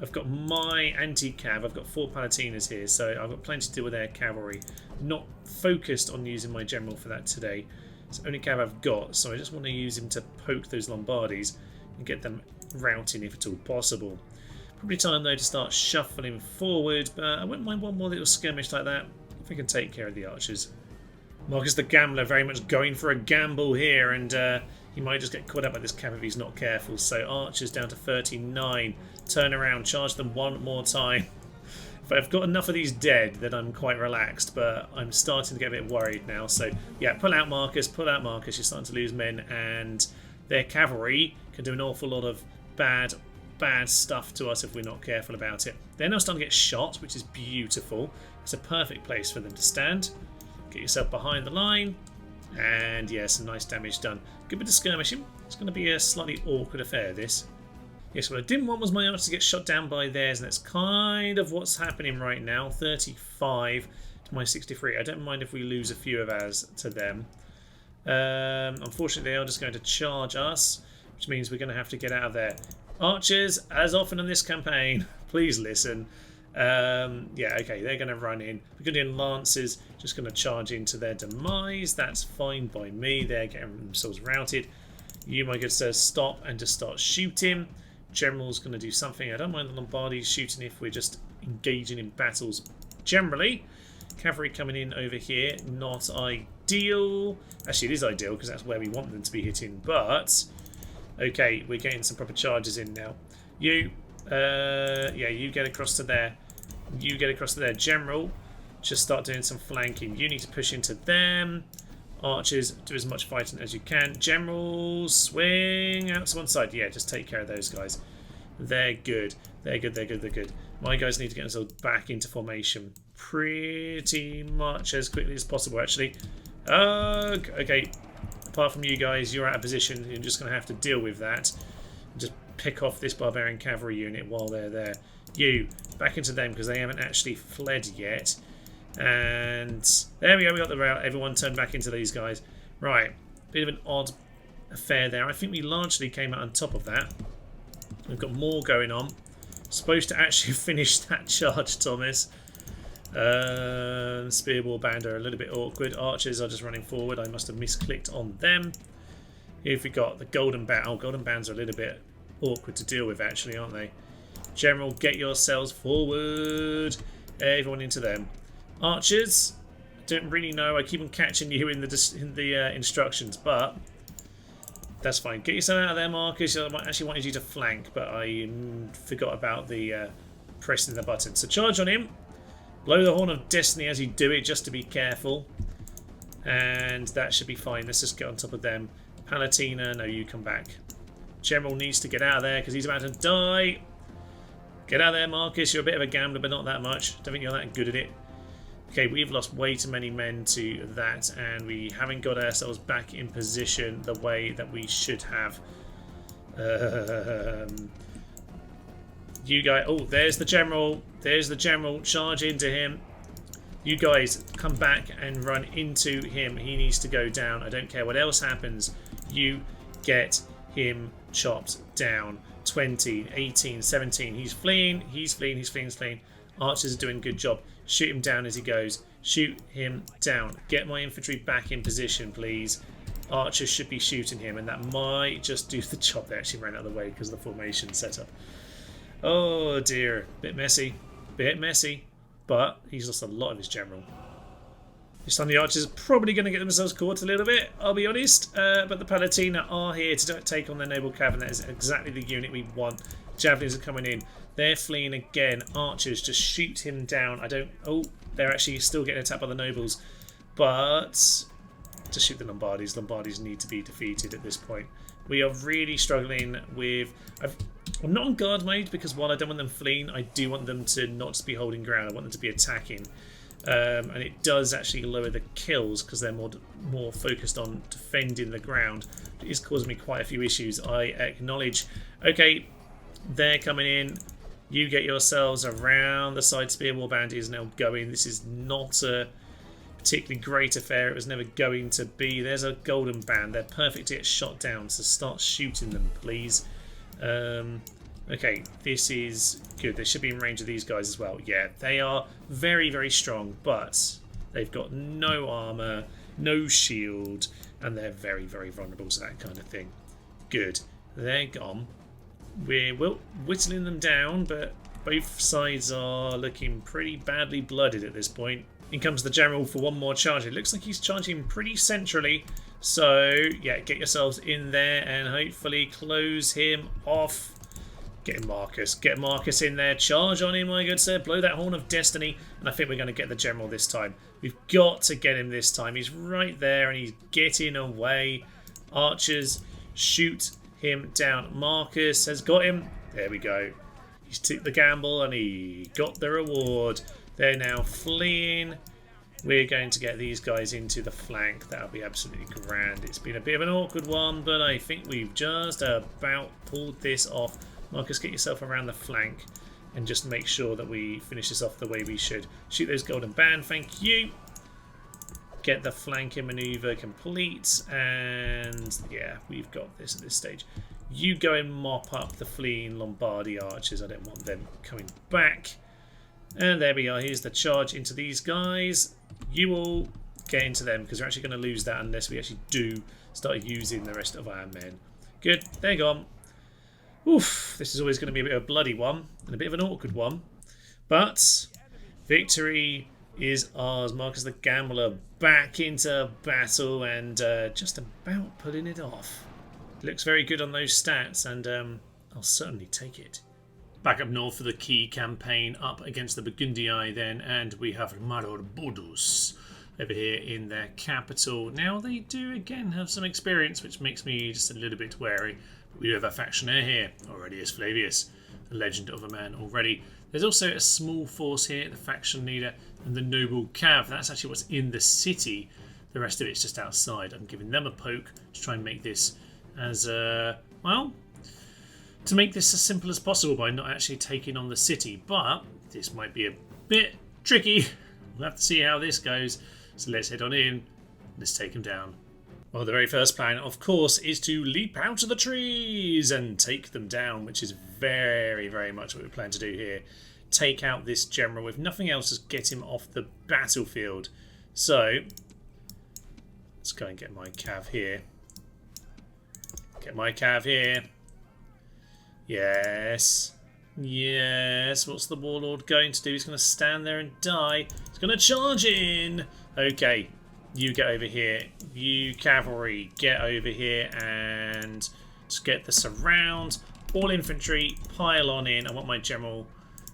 S1: I've got my anti-cav. I've got 4 Palatinas here, so I've got plenty to do with their cavalry. Not focused on using my general for that today. It's the only cav I've got, so I just want to use him to poke those Lombardis and get them routing if at all possible. Probably time though to start shuffling forward, but I wouldn't mind one more little skirmish like that if we can take care of the archers. Marcus the Gambler very much going for a gamble here, and he might just get caught up by this cav if he's not careful. So archers down to 39. Turn around, charge them one more time. If I've got enough of these dead, then I'm quite relaxed, but I'm starting to get a bit worried now. So yeah, pull out Marcus, pull out Marcus. You're starting to lose men, and their cavalry can do an awful lot of bad stuff to us if we're not careful about it. They're now starting to get shot, which is beautiful. It's a perfect place for them to stand. Get yourself behind the line, and yeah, some nice damage done. Good bit of skirmishing. It's going to be a slightly awkward affair, this. Yes, what I didn't want was my archers to get shot down by theirs, and that's kind of what's happening right now. 35 to my 63. I don't mind if we lose a few of ours to them. Unfortunately, they are just going to charge us, which means we're going to have to get out of there. Archers, as often in this campaign, please listen. Yeah, okay, they're going to run in. Burgundian Lancers just going to charge into their demise. That's fine by me. They're getting themselves routed. You, my good sir, stop and just start shooting. General's going to do something. I don't mind the Lombardies shooting if we're just engaging in battles generally. Cavalry coming in over here, not ideal. Actually, it is ideal because that's where we want them to be hitting, but okay, we're getting some proper charges in now. You, yeah, you get across to there. You get across to there. General, just start doing some flanking. You need to push into them. Archers, do as much fighting as you can. Generals, swing out to one side. Yeah, just take care of those guys. They're good. They're good, they're good, they're good. My guys need to get themselves back into formation pretty much as quickly as possible, actually. Okay, apart from you guys, you're out of position. You're just going to have to deal with that. Just pick off this barbarian cavalry unit while they're there. You, back into them because they haven't actually fled yet. And there we go, we got the route. Everyone turned back into these guys. Right, bit of an odd affair there. I think we largely came out on top of that. We've got more going on. Supposed to actually finish that charge, Thomas. Spearball band are a little bit awkward. Archers are just running forward. I must have misclicked on them. Here we got the golden band. Oh, golden bands are a little bit awkward to deal with, actually, aren't they? General, get yourselves forward. Everyone into them. Archers, don't really know. I keep on catching you in the instructions, but that's fine. Get yourself out of there, Marcus. I actually wanted you to flank, but I forgot about the pressing the button. So charge on him. Blow the horn of destiny as you do it, just to be careful. And that should be fine. Let's just get on top of them. Palatina, no, you come back. General needs to get out of there because he's about to die. Get out of there, Marcus. You're a bit of a gambler, but not that much. Don't think you're that good at it. Okay, we've lost way too many men to that, and we haven't got ourselves back in position the way that we should have. You guys... Oh, there's the general. There's the general. Charge into him. You guys come back and run into him. He needs to go down. I don't care what else happens. You get him chopped down. 20, 18, 17. He's fleeing. He's fleeing. He's fleeing. He's fleeing. Archers are doing a good job. Shoot him down as he goes. Shoot him down. Get my infantry back in position, please. Archers should be shooting him, and that might just do the job. They actually ran out of the way because of the formation setup. Oh dear. Bit messy. Bit messy. But he's lost a lot of his general. This time the archers are probably going to get themselves caught a little bit, I'll be honest. But the Palatina are here to take on their noble cav, and that is exactly the unit we want. Javelins are coming in. They're fleeing again. Archers, just shoot him down. I don't... Oh, they're actually still getting attacked by the nobles. But... just shoot the Lombardis. Lombardis need to be defeated at this point. We are really struggling with... I'm not on guard mode because while I don't want them fleeing, I do want them to not just be holding ground. I want them to be attacking. And it does actually lower the kills because they're more focused on defending the ground. It is causing me quite a few issues, I acknowledge. Okay, they're coming in. You get yourselves around the side. Spearwall band is now going. This is not a particularly great affair. It was never going to be. There's a golden band. They're perfect to get shot down, so start shooting them, please. Okay, this is good. They should be in range of these guys as well. Yeah, they are very, very strong, but they've got no armour, no shield, and they're very, very vulnerable to that kind of thing. Good. They're gone. We're whittling them down, but both sides are looking pretty badly blooded at this point. In comes the general for one more charge. It looks like he's charging pretty centrally. So, yeah, get yourselves in there and hopefully close him off. Get Marcus. Get Marcus in there. Charge on him, my good sir. Blow that horn of destiny. And I think we're going to get the general this time. We've got to get him this time. He's right there and he's getting away. Archers, shoot him down. Marcus has got him. There we go. He's took the gamble and he got the reward. They're now fleeing. We're going to get these guys into the flank. That'll be absolutely grand. It's been a bit of an awkward one, but I think we've just about pulled this off. Marcus, get yourself around the flank and just make sure that we finish this off the way we should. Shoot those golden band, thank you. Get the flanking maneuver complete, and yeah, we've got this at this stage. You go and mop up the fleeing Lombardi archers. I don't want them coming back. And there we are. Here's the charge into these guys. You all get into them because we're actually going to lose that unless we actually do start using the rest of our men. Good. They're gone. Oof. This is always going to be a bit of a bloody one and a bit of an awkward one. But victory is ours. Marcus the Gambler back into battle and just about putting it off. Looks very good on those stats, and I'll certainly take it. Back up north for the key campaign, up against the Burgundi then, and we have Budus over here in their capital. Now they do again have some experience, which makes me just a little bit wary. But we do have a factionaire here, Aurelius Flavius, the legend of a man already. There's also a small force here, the faction leader and the noble cav. That's actually what's in the city. The rest of it's just outside. I'm giving them a poke to try and make this as, well, to make this as simple as possible by not actually taking on the city. But this might be a bit tricky. We'll have to see how this goes. So let's head on in. Let's take him down. Well, the very first plan, of course, is to leap out of the trees and take them down, which is very, very much what we plan to do here. Take out this general. If nothing else, just get him off the battlefield. So, let's go and get my cav here. Get my cav here. Yes. Yes. What's the warlord going to do? He's going to stand there and die. He's going to charge in. Okay. You get over here. You cavalry, get over here and just get the surround. All infantry, pile on in. I want my general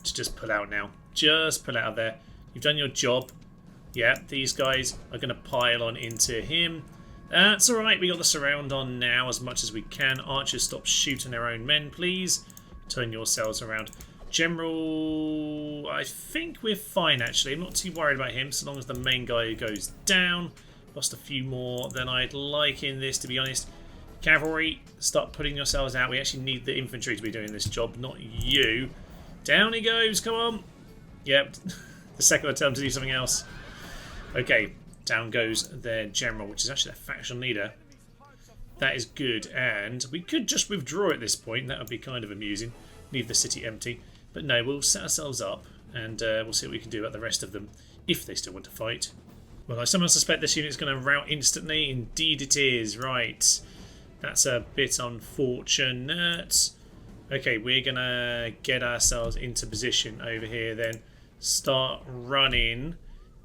S1: to just pull out now. Just pull out of there. You've done your job. Yeah, these guys are going to pile on into him. That's alright, we got the surround on now as much as we can. Archers, stop shooting their own men, please. Turn yourselves around. General, I think we're fine actually. I'm not too worried about him so long as the main guy goes down. Lost a few more than I'd like in this, to be honest. Cavalry, start putting yourselves out. We actually need the infantry to be doing this job, not you. Down he goes, come on. Yep, the second I tell him to do something else. Okay, down goes their general, which is actually their faction leader. That is good, and we could just withdraw at this point. That would be kind of amusing. Leave the city empty. But no, we'll set ourselves up and we'll see what we can do about the rest of them if they still want to fight. Well, I somehow suspect this unit's going to rout instantly. Indeed it is. Right. That's a bit unfortunate. Okay, we're going to get ourselves into position over here then. Start running.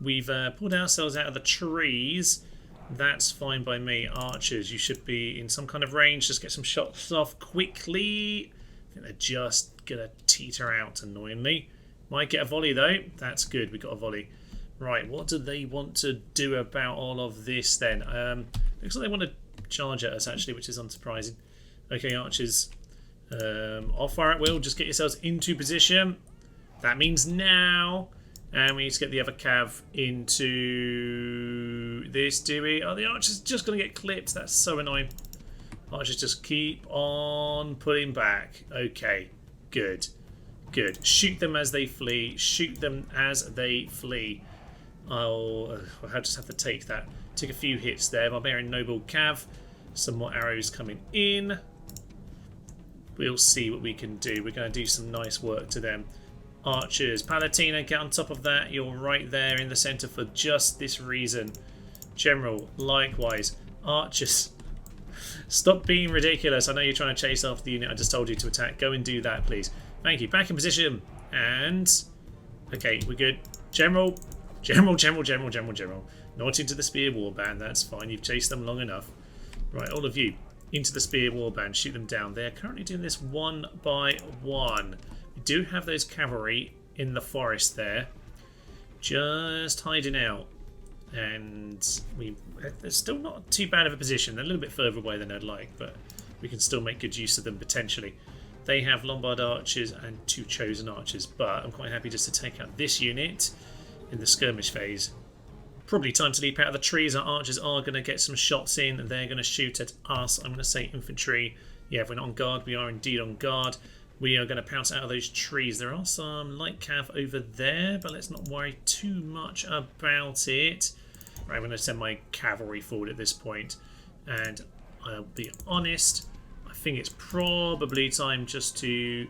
S1: We've pulled ourselves out of the trees. That's fine by me. Archers, you should be in some kind of range. Just get some shots off quickly. I think they're just going to teeter out annoyingly. Might get a volley though. That's good. We got a volley. Right, what do they want to do about all of this then? Looks like they want to charge at us actually, which is unsurprising. Okay, archers. Off fire at will. Just get yourselves into position. That means now. And we need to get the other cav into this, do we? Oh, the archer's just going to get clipped. That's so annoying. Archers just keep on pulling back. Okay, good. Good. Shoot them as they flee. Shoot them as they flee. I'll just have to take that. Take a few hits there. Barbarian Noble Cav. Some more arrows coming in. We'll see what we can do. We're going to do some nice work to them. Archers. Palatina, get on top of that. You're right there in the centre for just this reason. General, likewise. Archers. Stop being ridiculous. I know you're trying to chase after the unit I just told you to attack. Go and do that, please. Thank you. Back in position. And... okay, we're good. General. General. Not into the spear warband. That's fine. You've chased them long enough. Right, all of you. Into the spear warband. Shoot them down. They're currently doing this one by one. We do have those cavalry in the forest there. Just hiding out. And they're still not too bad of a position. They're a little bit further away than I'd like, but we can still make good use of them potentially. They have Lombard archers and 2 chosen archers, but I'm quite happy just to take out this unit in the skirmish phase. Probably time to leap out of the trees. Our archers are going to get some shots in and they're going to shoot at us. I'm going to say infantry. Yeah, if we're not on guard, we are indeed on guard. We are going to pounce out of those trees. There are some light cav over there, but let's not worry too much about it. Right, I'm going to send my cavalry forward at this point, and I'll be honest, I think it's probably time just to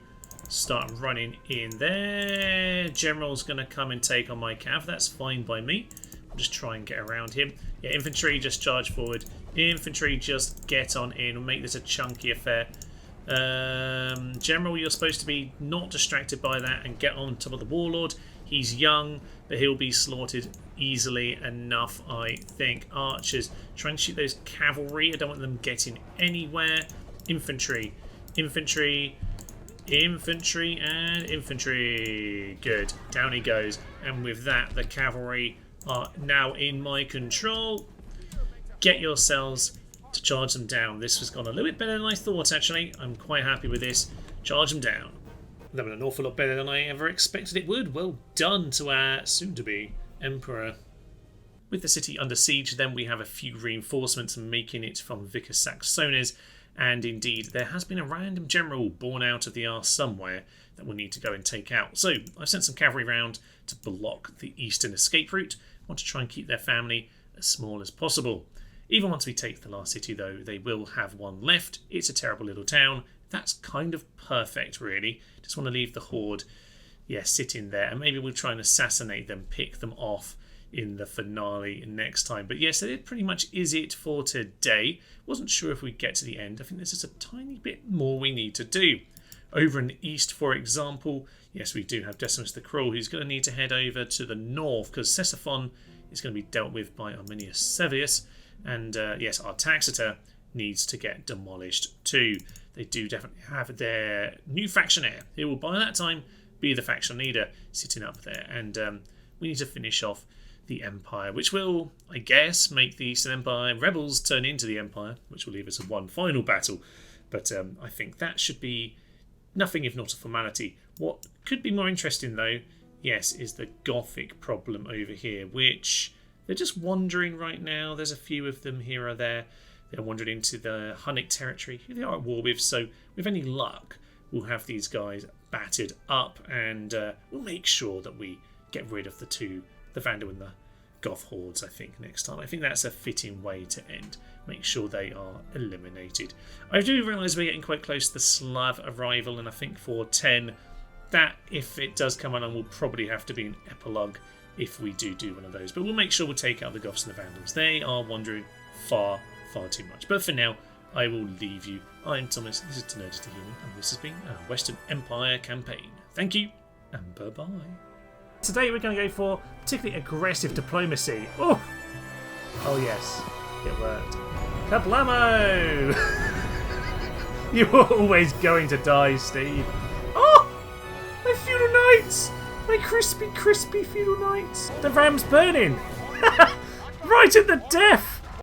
S1: start running in there. General's going to come and take on my cav. That's fine by me. I'll just try and get around him. Yeah, infantry, just charge forward. Infantry, just get on in. We'll make this a chunky affair. General, you're supposed to be not distracted by that and get on top of the warlord. He's young, but he'll be slaughtered easily enough, I think. Archers, try and shoot those cavalry. I don't want them getting anywhere. Infantry, infantry, infantry, and infantry. Good. Down he goes. And with that, the cavalry are now in my control. Get yourselves to charge them down. This has gone a little bit better than I thought, actually. I'm quite happy with this. Charge them down. That went an awful lot better than I ever expected it would. Well done to our soon-to-be Emperor. With the city under siege, then we have a few reinforcements making it from Vicus Saxones, And indeed, there has been a random general born out of the arse somewhere that we'll need to go and take out. So I've sent some cavalry round to block the eastern escape route. I want to try and keep their family as small as possible. Even once we take the last city, though, they will have one left. It's a terrible little town. That's kind of perfect, really. Just want to leave the horde, sit in there. And maybe we'll try and assassinate them, pick them off in the finale next time. But yes, that pretty much is it for today. Wasn't sure if we'd get to the end. I think there's just a tiny bit more we need to do. Over in the east, for example, yes, we do have Decimus the Cruel, who's going to need to head over to the north, because Ctesiphon is going to be dealt with by Arminius Severus. And yes, our Taxiter needs to get demolished too. They do definitely have their new faction heir. He will by that time be the faction leader sitting up there. And we need to finish off the Empire, which will, I guess, make the Eastern Empire rebels turn into the Empire, which will leave us with one final battle. But I think that should be nothing if not a formality. What could be more interesting, though, yes, is the Gothic problem over here, which they're just wandering right now. There's a few of them here or there. They're wandering into the Hunnic territory, who they are at war with. So with any luck, we'll have these guys battered up, and we'll make sure that we get rid of the Vandal and the Goth hordes, I think, next time. I think that's a fitting way to end. Make sure they are eliminated. I do realise we're getting quite close to the Slav arrival, and I think for 10, that, if it does come along, will probably have to be an epilogue if we do one of those. But we'll make sure we'll take out the Goths and the Vandals. They are wandering far too much. But for now, I will leave you. I'm Thomas, this is Nerd to Human, and this has been our Western Empire campaign. Thank you, and bye-bye. Today we're going to go for particularly aggressive diplomacy. Oh yes, it worked. Kablamo! You were always going to die, Steve. Oh! My feudal knights! My crispy feudal knights! The ram's burning! Right at the death!